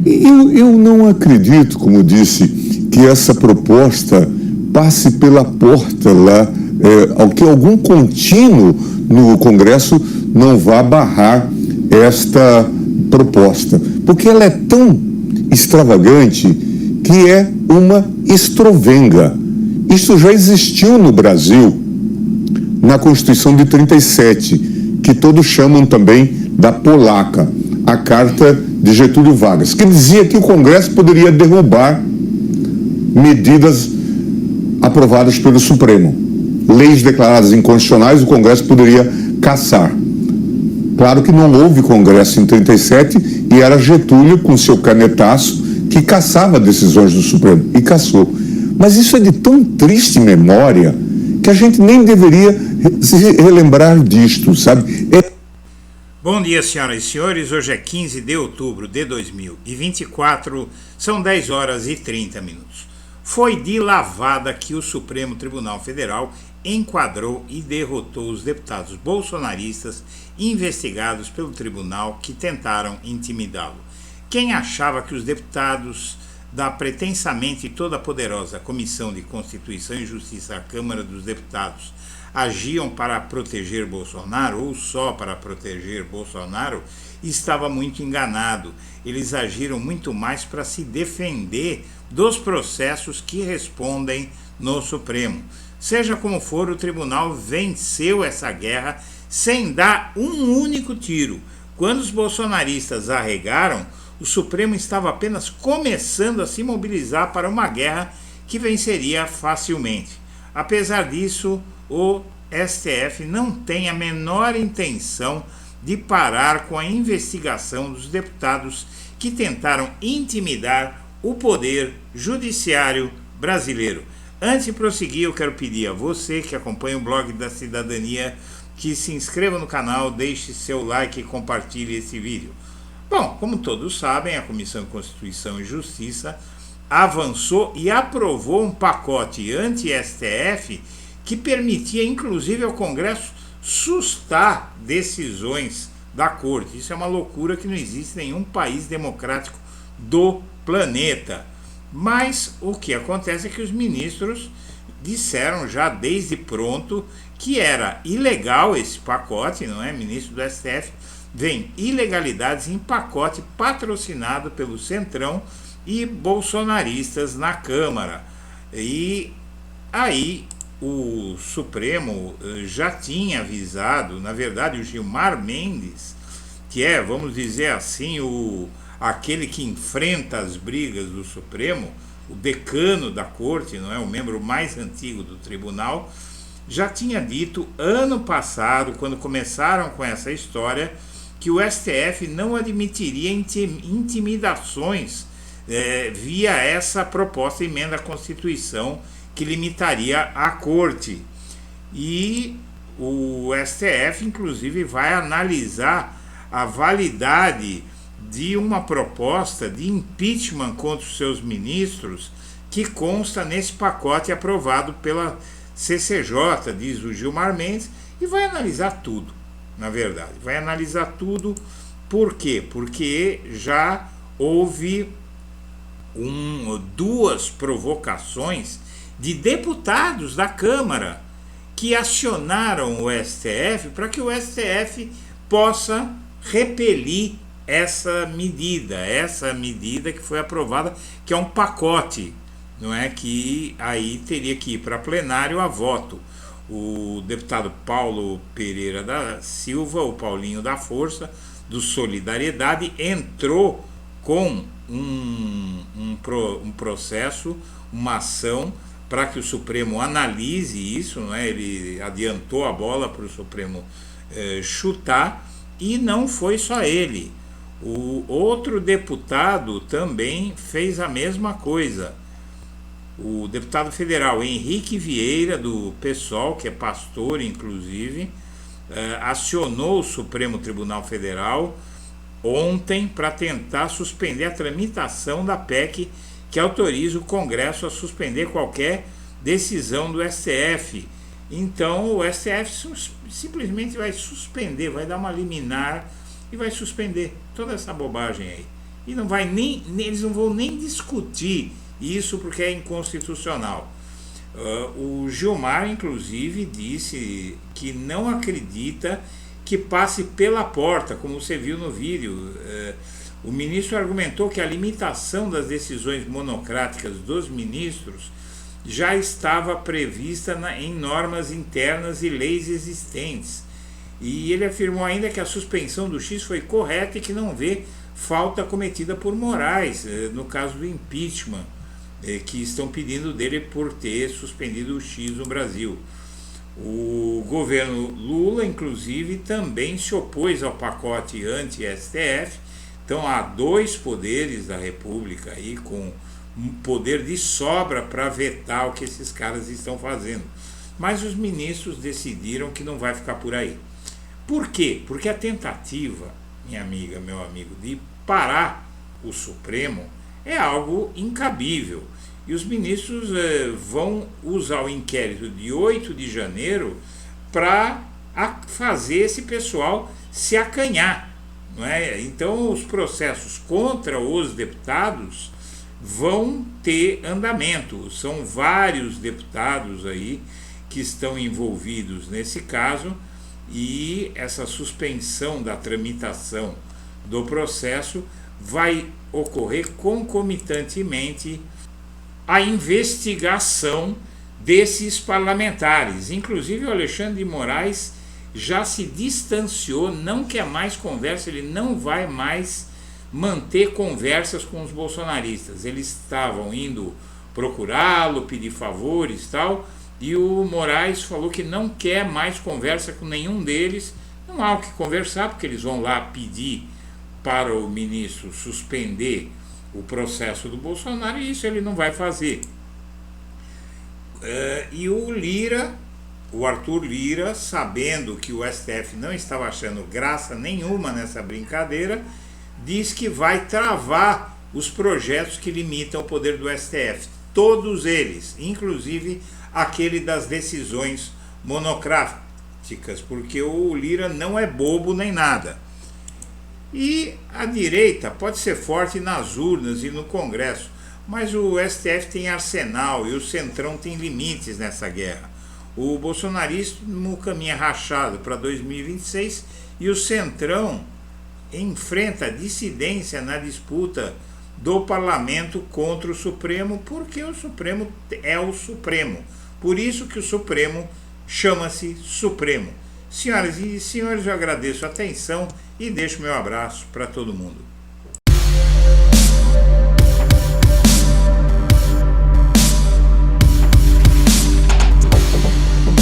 Eu não acredito, como disse, que essa proposta passe pela porta lá, que algum contínuo no Congresso não vá barrar esta proposta, porque ela é tão extravagante que é uma estrovenga. Isso já existiu no Brasil, na Constituição de 37, que todos chamam também da polaca, a Carta de Getúlio Vargas, que dizia que o Congresso poderia derrubar medidas aprovadas pelo Supremo. Leis declaradas inconstitucionais, o Congresso poderia cassar. Claro que não houve Congresso em 37 e era Getúlio, com seu canetaço, que cassava decisões do Supremo, e cassou. Mas isso é de tão triste memória que a gente nem deveria se relembrar disto, sabe? Bom dia, senhoras e senhores. Hoje é 15 de outubro de 2024, são 10 horas e 30 minutos. Foi de lavada que o Supremo Tribunal Federal enquadrou e derrotou os deputados bolsonaristas investigados pelo tribunal que tentaram intimidá-lo. Quem achava que os deputados da pretensamente toda poderosa Comissão de Constituição e Justiça da Câmara dos Deputados agiam para proteger Bolsonaro ou só para proteger Bolsonaro, estava muito enganado. Eles agiram muito mais para se defender dos processos que respondem no Supremo. Seja como for, o tribunal venceu essa guerra sem dar um único tiro. Quando os bolsonaristas arregaram, o Supremo estava apenas começando a se mobilizar para uma guerra que venceria facilmente. Apesar disso, o STF não tem a menor intenção de parar com a investigação dos deputados que tentaram intimidar o poder judiciário brasileiro. Antes de prosseguir, eu quero pedir a você que acompanha o blog da Cidadania que se inscreva no canal, deixe seu like e compartilhe esse vídeo. Bom, como todos sabem, a Comissão de Constituição e Justiça avançou e aprovou um pacote anti-STF que permitia, inclusive, ao Congresso sustar decisões da Corte. Isso é uma loucura que não existe em nenhum país democrático do planeta. Mas o que acontece é que os ministros disseram já desde pronto que era ilegal esse pacote, não é? Ministro do STF, vem ilegalidades em pacote patrocinado pelo Centrão e bolsonaristas na Câmara. E aí o Supremo já tinha avisado, na verdade o Gilmar Mendes, que é, vamos dizer assim, aquele que enfrenta as brigas do Supremo, o decano da corte, não é, o membro mais antigo do tribunal, já tinha dito ano passado, quando começaram com essa história, que o STF não admitiria intimidações via essa proposta emenda à Constituição que limitaria a corte. E o STF, inclusive, vai analisar a validade de uma proposta de impeachment contra os seus ministros que consta nesse pacote aprovado pela CCJ, diz o Gilmar Mendes, e vai analisar tudo, na verdade. Vai analisar tudo. Por quê? Porque já houve duas provocações de deputados da Câmara que acionaram o STF para que o STF possa repelir essa medida que foi aprovada, que é um pacote, não é, que aí teria que ir para plenário a voto. O deputado Paulo Pereira da Silva, o Paulinho da Força, do Solidariedade, entrou com um processo, uma ação para que o Supremo analise isso, não é? Ele adiantou a bola para o Supremo chutar, e não foi só ele. O outro deputado também fez a mesma coisa. O deputado federal Henrique Vieira, do PSOL, que é pastor inclusive, acionou o Supremo Tribunal Federal ontem para tentar suspender a tramitação da PEC que autoriza o Congresso a suspender qualquer decisão do STF. Então o STF simplesmente vai suspender, vai dar uma liminar e vai suspender toda essa bobagem aí. e eles não vão nem discutir isso porque é inconstitucional. O Gilmar, inclusive, disse que não acredita que passe pela porta, como você viu no vídeo. O ministro argumentou que a limitação das decisões monocráticas dos ministros já estava prevista em normas internas e leis existentes. E ele afirmou ainda que a suspensão do X foi correta e que não vê falta cometida por Moraes, no caso do impeachment, que estão pedindo dele por ter suspendido o X no Brasil. O governo Lula, inclusive, também se opôs ao pacote anti-STF. Então há dois poderes da República aí com poder de sobra para vetar o que esses caras estão fazendo. Mas os ministros decidiram que não vai ficar por aí. Por quê? Porque a tentativa, minha amiga, meu amigo, de parar o Supremo é algo incabível. E os ministros vão usar o inquérito de 8 de janeiro para fazer esse pessoal se acanhar. Não é? Então os processos contra os deputados vão ter andamento. São vários deputados aí que estão envolvidos nesse caso, e essa suspensão da tramitação do processo vai ocorrer concomitantemente à investigação desses parlamentares. Inclusive o Alexandre de Moraes já se distanciou, não quer mais conversa, ele não vai mais manter conversas com os bolsonaristas. Eles estavam indo procurá-lo, pedir favores e tal, e o Moraes falou que não quer mais conversa com nenhum deles. Não há o que conversar, porque eles vão lá pedir para o ministro suspender o processo do Bolsonaro, e isso ele não vai fazer. E o Lira, o Arthur Lira, sabendo que o STF não estava achando graça nenhuma nessa brincadeira, diz que vai travar os projetos que limitam o poder do STF. Todos eles, inclusive aquele das decisões monocráticas, porque o Lira não é bobo nem nada. E a direita pode ser forte nas urnas e no Congresso, mas o STF tem arsenal e o Centrão tem limites nessa guerra. O bolsonarismo caminha rachado para 2026 e o Centrão enfrenta dissidência na disputa do parlamento contra o Supremo, porque o Supremo é o Supremo. Por isso que o Supremo chama-se Supremo. Senhoras e senhores, eu agradeço a atenção e deixo meu abraço para todo mundo.